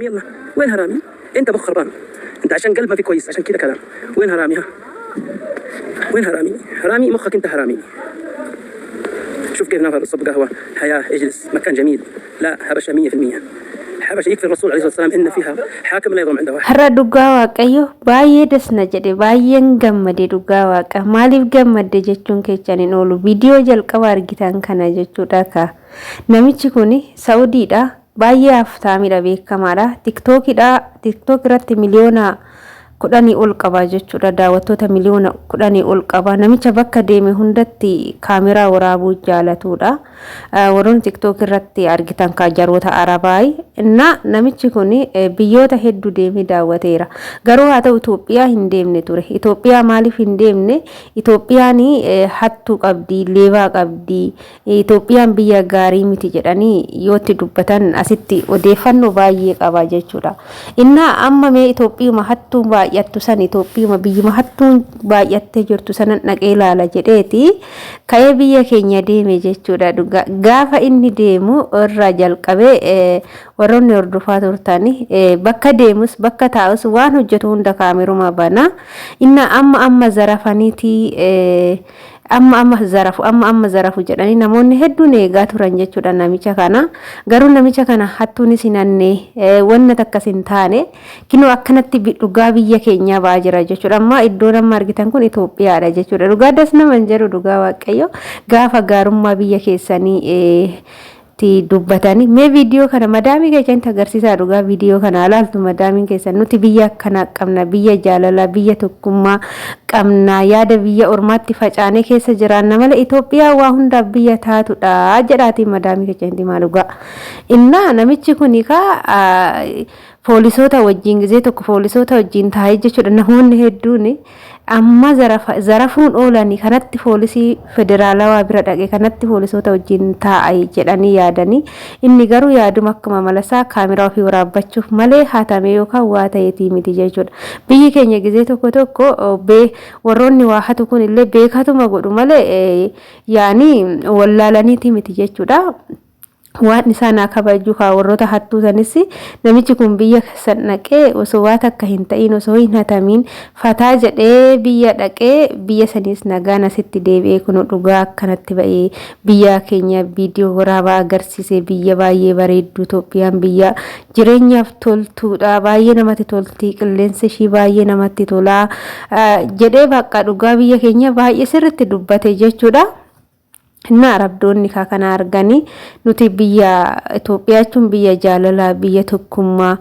حرامي يلا وين حرامي؟ انت مخ خربان، انت عشان قلب ما في كويس عشان كذا كلام. وين حرامي ها؟ وين حرامي؟ حرامي مخك انت حرامي. شوف كيف نافر الصب قهوه حياه اجلس مكان جميل. لا حبشه 100%. حبشه يكفي الرسول عليه الصلاه والسلام ان فيها حاكم لا يظلم عنده واحد. har'a dhugaa waaqayyo baay'ee dasna jedhe baay'een gammade dhugaa waaqa maaliif gammadde jechuun keechaniin oolu viidiyoo jalqaba argitan kana jechuudha ka namichi kuni Saudiidha baay'ee aftaamidha beekamaadha tiktok irratti miliyoona 10 ol qaba jechuudha daawwattoota miliyoona 10 ol qaba namicha bakka deeme hundatti kaameraa waraabuu jaalatudha warroon tiktok irratti argitan ka jaroota arabaay na namichi kuni biyyoota hedduu deeme daawwateera garuu haa ta'u Itoophiyaa hin deemne ture Itoophiyaa maaliif hin deemne Itoophiyaan hattuu qabdi leebaa qabdi Itoophiyaan biyya gaarii miti jedhanii yootti dubbatan asitti odeeffannoo baay'ee qaba jechuudha inna amma mee Itoophiyaa hattuu baay'attu san Itoophiyaa biyyuma hattuun baay'attee jirtu sanan dhaqee ilaala jedheeti ka'ee biyya keenya deeme jechuudha gaafa inni deemu irra jalqabee warroonni hordofaa turtani bakka deemus bakka taa'us waan hojjetu hunda kaameruma bana inna amma zarafaniiti amma zarafu jedhanii namoonni hedduun eegaa turan jechuudha namicha kana garuu namicha kana hattuun sinanne wanna takkasin taane kinoo akkanatti dhugaa biyya keenya baa jira jechuudha amma iddoon amma argitan kun Itoophiyaadha jechuudha dhugaa das naman jedhu dhugaa waaqayyo gaafa gaarummaa biyya keessanii dubbatani me video kana madami keessan agarsiisa dhugaa video kana alaaltu madami keessan nuti biyya kana qabna biyya jaalala biyya tokkummaa qabna yaada biyya ormaatti facaane keessa jiraanna mala Itoophiyaa waa hunda biyya taatudha jedhaati madami keessan maaluga inna namichi kuni ka poolisoota wajjin gizee tokko poolisoota wajjin taa'ee jechuudha namoonni hedduun amma zarafuun oolani kanatti poolisii federaalawaa bira dhaqe kanatti poolisoota wajjin taa'ee jedhanii yaadanii inni garuu yaaduma akkuma malasaa kaameraa ofii waraabbachuuf malee haatame yookaan waa ta'eetii miti jechuudha biyyi keenya gizee tokko warroonni waa hatu kun illee beekatuma godhu malee yaani wallaalaniiti miti jechuudha waan isaana kabaju ka warroota hattuu sanis namichi kun biyya sanaqee osoo waa takka hin ta'in osoo hin hatamin fataa jedhee biyya dhaqee biyya sanis nagaan asitti deebi'ee kun dhugaa akkanatti ba'ee biyya keenya viidiyoo waraabaa agarsiise biyya baay'ee bareedduu Itoophiyaan biyya jireenyaaf toltuudha baay'ee namatti tolti qilleensi ishii baay'ee namatti tola jedhee bakka dhugaa biyya keenya baay'ee sirriitti dubbate jechuudha na arabdoonni ka kana argani nuti biyya Itoophiyaachun biyya jaalala biyya tokkummaa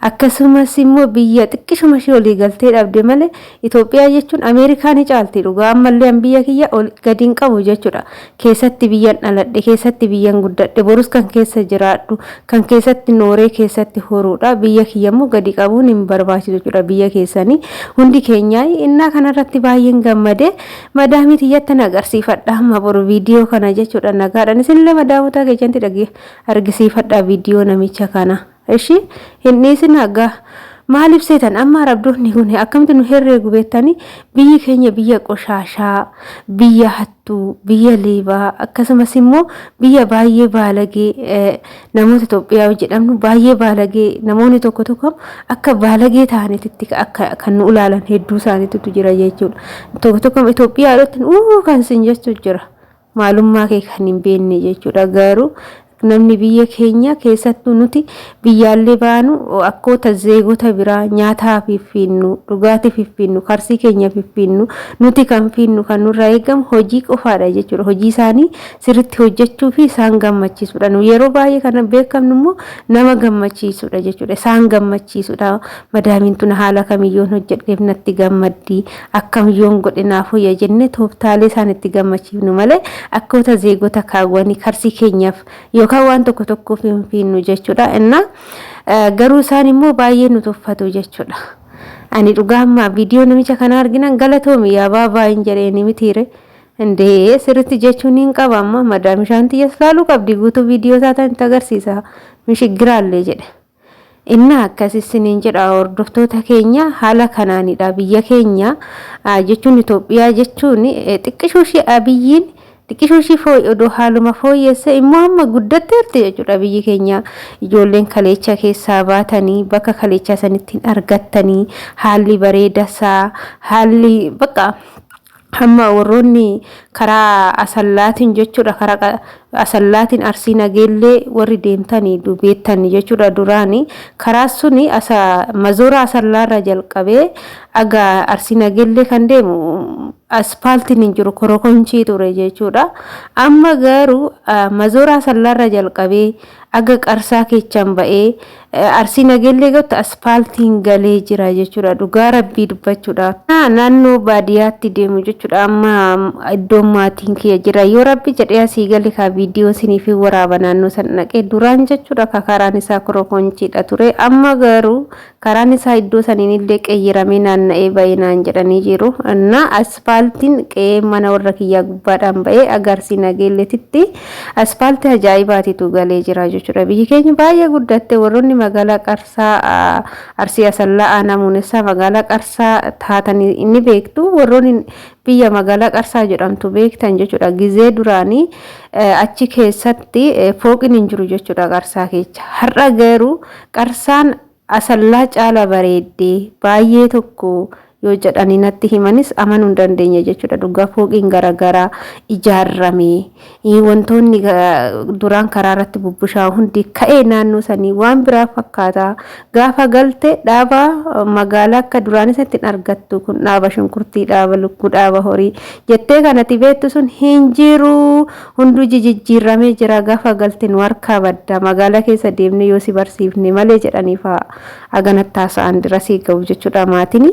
akkasumas immoo biyya xiqqishuma shii olii galtee dhabde malee Itoophiyaa jechuun Ameerikaanii caalti dhugaa ammallee biyya kiyya gadiin qabu jechuudha keessatti biyyan dhaladhe keessatti biyyan guddadhe borus kan keessa jiraadhu kan keessatti nooree keessatti horuudha biyya kiyyammoo gadi qabuun hin barbaachisu jechuudha biyya keessanii hundi keenyaa innaa kanarratti baay'een gammade madaamii tiyyatti agarsiifadha amma boru viidiyoo kana jechuudha nagaadhaan isinillee madaamota keessatti dhagee argisiifadha viidiyoo namicha kana eshi inni isin nagaa maaliif seetan amma arabdoonni kun akkamitti nu herreegu beektanii biyyi keenya biyya qoshaashaa biyya hattuu biyya leebaa akkasumas immoo biyya baay'ee baalagee namoota Itoophiyaa jedhamnu baay'ee baalagee namoonni tokko akka baalagee ta'anitti akka kan nu ilaalan hedduu isaaniitu jira jechuudha tokko Itoophiyaa irratti kan sin jechuu jira maalummaa kee kan hin beekne jechuudha garuu namni biyya keenya keessattuu nuti biyyaallee baanu akkoota zeegota biraa nyaataa fiffinnu dhugaatii fiffinnu karsii keenya fiffinnu nuti kan finnu kan nurraa eegamu hojii qofaadha jechuudha hojii isaanii sirriitti hojjechuu fi isaan gammachiisuudha nu yeroo baay'ee kana beekamnu immoo nama gammachiisuudha jechuudha isaan gammachiisuudha madaamiin tun haala kamiyyoon hojjedheef natti gammaddi akkamiyyoon godhinaaf hoyya jenne tooftaalee isaan itti gammachiifnu malee akkoota zeegota kaawwanii karsii keenyaaf yookaan waan tokko finnu jechuudha inna garuu isaan immoo baay'ee nu tuffatu jechuudha ani dhugaa amma viidiyoo namicha kana arginan galatoomi yaa baabaa hin jedheeni mitiire indee sirriitti jechuun hin qaba amma madaam shaantii yaslaaluu qabdi guutuu viidiyoo isaatan itti agarsiisa mishigiraallee jedhe inna akkasisiniin jedha hordoftoota keenya haala kanaanidha biyya keenya jechuun Itoophiyaa jechuun xiqqishuu shi abiyyiin xiqqishoo ishii odoo haaluma fooyyesse immoo amma guddatteerti jechuudha biyyi keenya. Ijoolleen kaleecha keessaa baatanii bakka kaleechaa sanittiin argattanii haalli bareedasaa haalli bakka hamma warroonni karaa asallaatiin jechuudha karaa asallaatiin Arsii Nageellee warri deemtanii dubeettanii jechuudha duraanii karaa suni mazoora asallaarra jalqabee aga Arsii Nageellee kan deemu aspaaltiin hin jiru korokonchii ture jechuudha. Amma garuu mazoora asallaarra jalqabee aga Qarsaa keechaan ba'ee Arsii Nageellee gatti aspaaltiin galee jira jechuudha. Dhugaa rabbii dubbachuudha. Naannoo baadiyyaatti deemu jechuudha. Amma iddoon maatiin kiyya jira yoo rabbi jedhee asii galee ka viidiyoo siniif waraaba naannoo san dhaqee duraan jechuudha ka karaan isaa korokonchiidha ture. Amma garuu karaan isaa iddoo saniin illee qeeyyiramee naanna'ee ba'ee naan jedhanii jiru. Anna aspaaltiin qe'ee mana warra kiyyaa gubbaadhaan ba'ee aga Arsii Nageelleetitti aspaaltii ajaa'ibaatitu galee jira jechuudha. Biyyi keenya baay'ee guddatte warroonni magaalaa Qarsaa Arsii Asallaa Aanaamuunessaa magaalaa Qarsaa taatanii inni beektu warroonni biyya magaalaa Qarsaa jedhamtu beektan jechuudha. Gizee duraanii achi keessatti fooqin hin jiru jechuudha Qarsaa keessa. Har'a garuu Qarsaan Asallaa caala bareeddee baay'ee tokko yoo jedhanii natti himanis amanuu hin dandeenye jechuudha. Dhugaa fooqiin garaagaraa ijaarramee wantoonni duraan karaa irratti bubbushaa hundi ka'ee naannoo sanii waan biraa fakkaata. Gaafa galte dhaaba magaalaa akka duraan isatti argattu kun dhaaba shunkurtii dhaaba lukkuu dhaaba horii jettee kanatti beektu sun hin jiru hunduu jijjiirramee jira. Gaafa galte nu harkaa badda magaalaa keessa deemne yoo si barsiifne malee jedhanii fa'aa aganatti haasa'an dira sii ga'u jechuudha maatiin.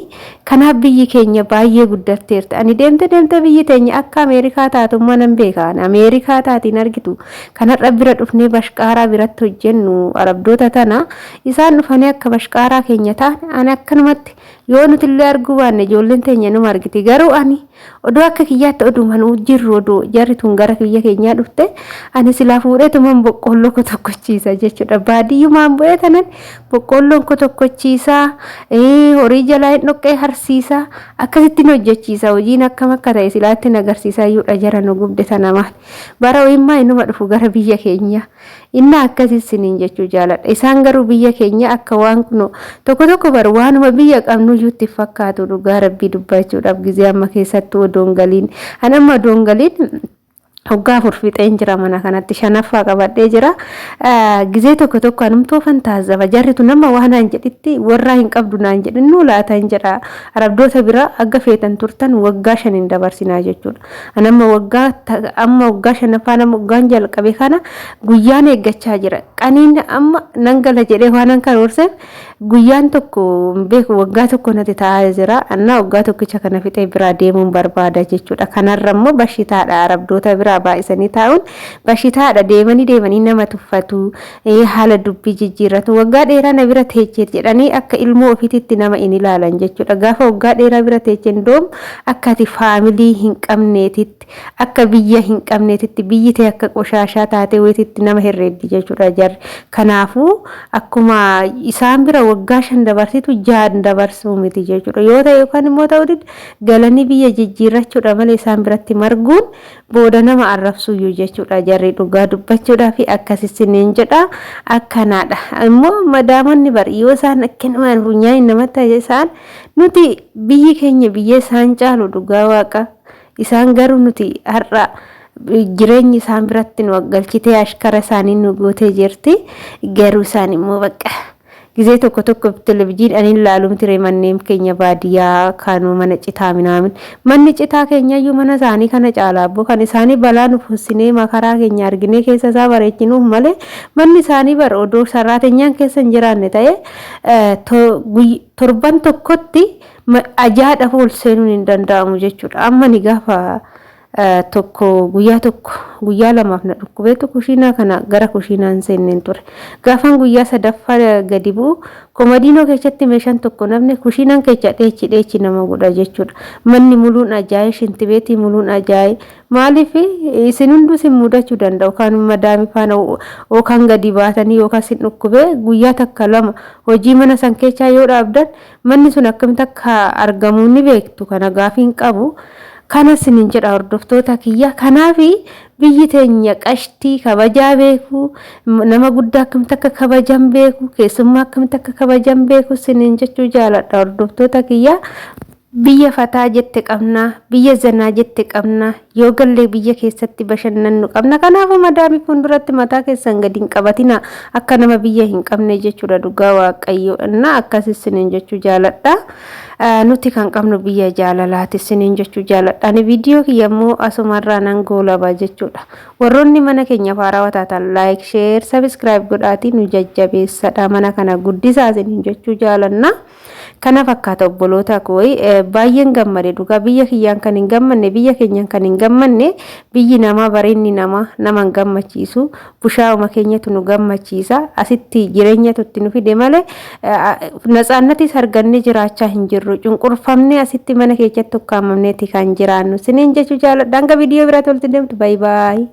Kanaaf biyyi keenya baay'ee guddatteerti. Ani deemte biyyi teenya akka Ameerikaa taatummaa nan beeka. Ameerikaa taatiin argitu. Kanarra bira dhufnee bashqaaraa biratti hojjennu arabdoota tana isaan dhufanii akka bashqaaraa keenya ta'an ani akkanumatti yoo nuti illee arguu baanne ijoolleen teenya numa argiti. Garuu ani odoo akka kiyyaatti oduumanuu jirru odoo jarri tun gara biyya keenyaa dhufte ani silaa fuudheetumaan boqqoolloo ko tokkochiisa jechuudha. Baadiyyumaan bu'ee tanan boqqoolloon ko tokkochiisaa horii jalaa hin dhoqqee harsiisaa akkasittiin hojjechiisa. Hojiin akkam akka ta'e silaatti nagarsiisaa iyyuudha jara nu gubde tana maal bara wayimmaa inuma dhufu gara biyya keenya inna akkasisiniin jechuu jaaladha. Isaan garuu biyya keenya akka waan kuno tokko bar waanuma biyya qabnu iyyuutti fakkaatu dhugaa rabbii dubbachuudhaaf gizee amma keessattuu odoon galiin anamma odoon galiin hoggaa furfixeen jira mana kanatti shanaffaa qabadhee jira. Gizee tokko anumtoo fantaazaba jarritu nama waan naan jedhitti warraa hin qabdu naan jedhinnu laataan jedha. Arabdoota bira akka feetan turtan waggaa 5 dabarsinaa jechuudha. Anamma waggaa shanaffaa nama waggaan jalqabe kana guyyaan eeggachaa jira. Qaniin amma nan gala jedhee waan karoorseef guyyaan tokko beeku waggaa tokko natti taa'aa jira. Anna waggaa tokkicha kana fixee biraa deemuun barbaada jechuudha. Kanarra immoo bashitaadha arabdoota bira baay'isanii taa'uun bashitaadha deemanii nama tuffatu haala dubbii jijjiirratu waggaa dheeraa na bira teechee jedhanii akka ilmoo ofiitti nama in ilaalan jechuudha. Gaafa waggaa dheeraa bira teecheen doom akka ati faamilii hin qabneetitti akka biyya hin qabneetitti biyyi ta'e akka qoshaashaa taatee wayititti nama herreeddi jechuudha jarri. Kanaafuu akkuma isaan bira waggaa 5 dabarsitu 6 dabarsuu miti jechuudha. Yoo ta'e yookaan immoo ta'uu galanii biyya jijjiirrachuudha malee isaan biratti marguun booda nama arrabsuyyuu jechuudha. Jarri dhugaa dubbachuudhaa fi akkasisiniin jedha akkanaadha. Immoo madaamonni bari yoo isaan akkanumaan funyaan namatti isaan nuti biyyi keenya biyya isaan caalu dhugaa waaqa isaan garuu nuti har'a jireenyi isaan biratti nu galchitee ashkara isaanii nu gootee jirti. Garuu isaan immoo bakka gizee tokko televizyiin ani ilaalum ture manneen keenya baadiyyaa kaanuu mana citaa minaamin manni citaa keenya iyyuu mana isaanii kana caalaa abbo kan isaanii balaa nuuf hussinee makaraa keenya arginee keessa isaa bareechinuuf malee manni isaanii bar odoo sarraateenyaan keessa hin jiraanne ta'e torban tokkotti ajaadha ol seenuun hin danda'amu jechuudha. Amma ni gaafa guyyaa lamaaf na dhukkubeetu kushiinaa kana gara kushiinaan seenneen ture. Gaafan guyyaa sadaffaa gadi bu'u komodiinoo keessatti meeshaan tokko namni kushiinaan keessa dheechi nama godha jechuudha. Manni muluun ajaa'ee shintibeetii muluun ajaa'ee maaliif isin hunduu sin mudachuu danda'u kan madaami faana yookaan gadi baatanii yookaan sin dhukkubee guyyaa takka lama hojii mana san keessaa yoo dhaabdan manni sun akkamitti akka argamuu ni beektu kana gaafiin qabu. kana sinin jedha hordoftoota kiyya. Kanaafi biyyi teenya qashtii kabajaa beeku, nama guddaa akkamitti akka kabajan beeku, keessummaa akkamitti akka kabajan beeku sinin jechuu jaaladha hordoftoota kiyya. Biyya fataa jette qabna, biyya zanaa jette qabna, yoo gallee biyya keessatti bashannannu qabna. Kanaafuu madaami fuulduratti mataa keessan gadi hin qabatina akka nama biyya hin qabne jechuudha dhugaa waaqayyo. Innaa akkasii sinin jechuu jaaladha. Nuti kan qabnu biyya jaalalaati sinin jechuu jaaladha. Ani viidiyoo kiyyammoo asumarraa nan goolaba jechuudha. Warroonni mana keenya faaraa taatan like, share, subscribe godhaatii nu jajjabeessadha. Mana kana guddisaa sinin jechuu jaalanna. Kana fakkaata obboloota koo baay'een gammade dhugaa biyya kiyyaan kan hin gammanne biyya keenyaan kan hin gammanne biyyi namaa bareenni nama gammachiisu bushaawuma keenyatu nu gammachiisa asitti jireenya tutti nu fide malee natsaannatis arganne jiraachaa hin jirru cunqurfamne asitti mana keessatti ukkaamamneeti kan jiraannu siniin jechuu jaaladha. Hanga viidiyoo biraa tolti deemtu bye bye.